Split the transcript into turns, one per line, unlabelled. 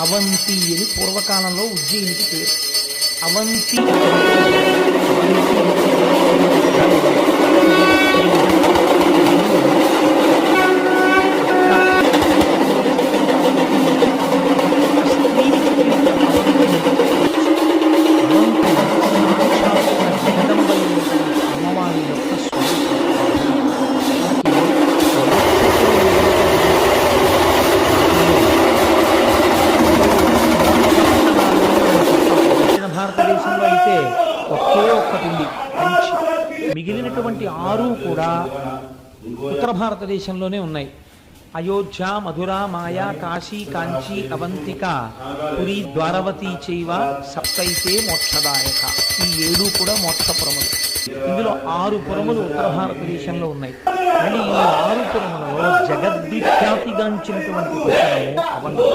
అవంతి అని పూర్వకాలంలో ఉజ్జయినికి పేరు. అవంతి అమ్మవారి యొక్క దక్షిణ భారతదేశంలో అయితే ఒకే ఒక్కటి ఉంది కంచి. మిగిలినటువంటి 6 కూడా ఉత్తర భారతదేశంలోనే ఉన్నాయి. అయోధ్య, మధుర, మాయా, కాశీ, కాంచీ, అవంతిక, పురి, ద్వారవతి చైవ సప్తైతే మోక్షదాయక. ఈ 7 కూడా మోక్షపురములు. ఇందులో 6 పురములు ఉత్తర భారతదేశంలో ఉన్నాయి. కానీ ఈ 6 పురములలో జగద్విఖ్యాతిగాంచినటువంటి పట్టణము అవంతి.